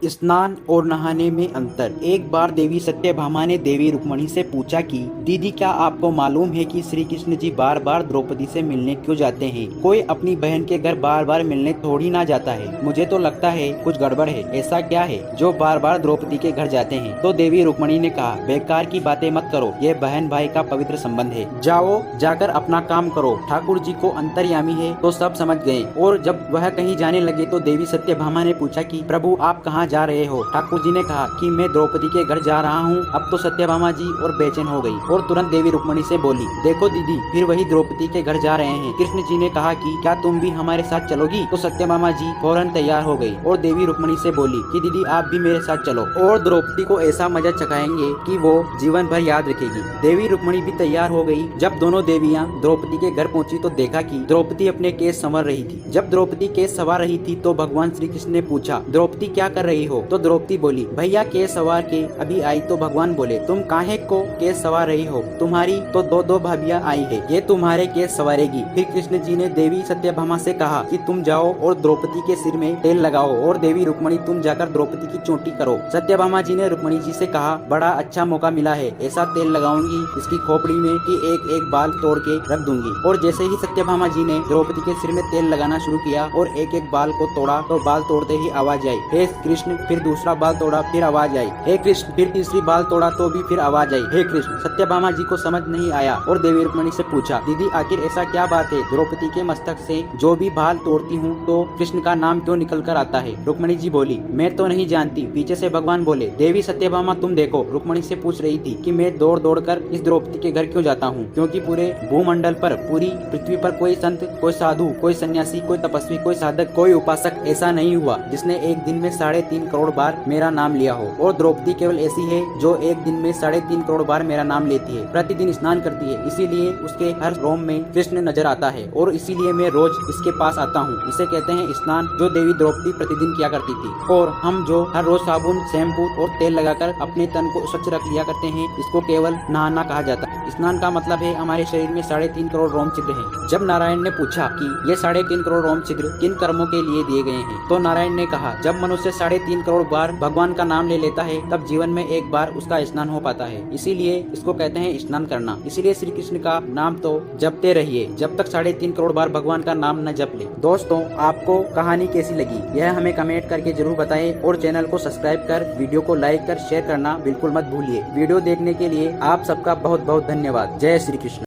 स्नान और नहाने में अंतर। एक बार देवी सत्यभामा ने देवी रुक्मणी से पूछा कि दीदी, क्या आपको मालूम है कि श्री कृष्ण जी बार बार द्रौपदी से मिलने क्यों जाते हैं? कोई अपनी बहन के घर बार बार मिलने थोड़ी ना जाता है। मुझे तो लगता है कुछ गड़बड़ है। ऐसा क्या है जो बार बार द्रौपदी के घर जाते हैं? तो देवी रुक्मणी ने कहा, बेकार की बातें मत करो, ये बहन भाई का पवित्र संबंध है। जाओ, जाकर अपना काम करो। ठाकुर जी को अंतर्यामी है तो सब समझ गए। और जब वह कहीं जाने लगे तो देवी सत्यभामा ने पूछा कि प्रभु, आप कहाँ जा रहे हो? ठाकुर जी ने कहा कि मैं द्रौपदी के घर जा रहा हूँ। अब तो सत्यभामा जी और बेचैन हो गई और तुरंत देवी रुक्मणी से बोली, देखो दीदी, फिर वही द्रौपदी के घर जा रहे हैं। कृष्ण जी ने कहा कि क्या तुम भी हमारे साथ चलोगी? तो सत्यभामा जी फौरन तैयार हो गई और देवी रुक्मणी से बोली कि दीदी, आप भी मेरे साथ चलो और द्रौपदी को ऐसा मजा चखाएंगे कि वो जीवन भर याद रखेगी। देवी रुक्मणी भी तैयार हो गई। जब दोनों देवियां द्रौपदी के घर पहुंची तो देखा कि द्रौपदी अपने केस संवर रही थी। जब द्रौपदी केस संवार रही थी तो भगवान श्री कृष्ण ने पूछा, द्रौपदी क्या कर रही हो? तो द्रौपदी बोली, भैया केस सवार के अभी आई। तो भगवान बोले, तुम काहे को केस सवार रही हो? तुम्हारी तो दो भाभियां आई है, ये तुम्हारे केस सवारेगी। फिर कृष्ण जी ने देवी सत्यभामा से कहा कि तुम जाओ और द्रौपदी के सिर में तेल लगाओ और देवी रुक्मणी तुम जाकर द्रौपदी की चोटी करो। सत्यभामा जी ने रुक्मणी जी से कहा, बड़ा अच्छा मौका मिला है, ऐसा तेल लगाऊंगी इसकी खोपड़ी में कि एक एक बाल तोड़ के रख दूंगी। और जैसे ही सत्यभामा जी ने द्रौपदी के सिर में तेल लगाना शुरू किया और एक एक बाल को तोड़ा तो बाल तोड़ते ही आवाज आई, हे कृष्ण। फिर दूसरा बाल तोड़ा, फिर आवाज आई, हे कृष्ण। फिर तीसरी बाल तोड़ा तो भी फिर आवाज आई, हे कृष्ण। सत्यभामा जी को समझ नहीं आया और देवी रुक्मणी से पूछा, दीदी, आखिर ऐसा क्या बात है? द्रौपदी के मस्तक से जो भी बाल तोड़ती हूँ तो कृष्ण का नाम क्यों निकल कर आता है? रुक्मणी जी बोली, मैं तो नहीं जानती। पीछे से भगवान बोले, देवी सत्यभामा, तुम देखो। रुक्मणी से पूछ रही थी कि मैं दौड़ दौड़ कर इस द्रौपदी के घर क्यों जाता हूँ? क्योंकि पूरे भूमंडल पर, पूरी पृथ्वी पर कोई संत, कोई साधु, कोई सन्यासी, कोई तपस्वी, कोई साधक, कोई उपासक ऐसा नहीं हुआ जिसने एक दिन में 3.5 करोड़ बार मेरा नाम लिया हो। और द्रौपदी केवल ऐसी है जो एक दिन में 3.5 करोड़ बार मेरा नाम लेती है। प्रतिदिन स्नान करती है, इसीलिए उसके हर रोम में कृष्ण नजर आता है और इसीलिए मैं रोज इसके पास आता हूँ। इसे कहते हैं स्नान, जो देवी द्रौपदी प्रतिदिन किया करती थी। और हम जो हर रोज साबुन, शैम्पू और तेल लगाकर अपने तन को स्वच्छ रख लिया करते हैं, इसको केवल नहाना कहा जाता है। स्नान का मतलब है हमारे शरीर में 3.5 करोड़ रोम छिद्र हैं। जब नारायण ने पूछा कि ये 3.5 करोड़ रोम छिद्र किन कर्मों के लिए दिए गए हैं, तो नारायण ने कहा, जब मनुष्य 3.5 करोड़ बार भगवान का नाम ले लेता है तब जीवन में एक बार उसका स्नान हो पाता है। इसीलिए इसको कहते हैं स्नान करना। इसीलिए श्री कृष्ण का नाम तो जपते रहिए जब तक 3.5 करोड़ बार भगवान का नाम न जप ले। दोस्तों, आपको कहानी कैसी लगी यह हमें कमेंट करके जरूर बताएं और चैनल को सब्सक्राइब कर वीडियो को लाइक कर शेयर करना बिल्कुल मत भूलिए। वीडियो देखने के लिए आप सबका बहुत बहुत धन्यवाद। जय श्री कृष्ण।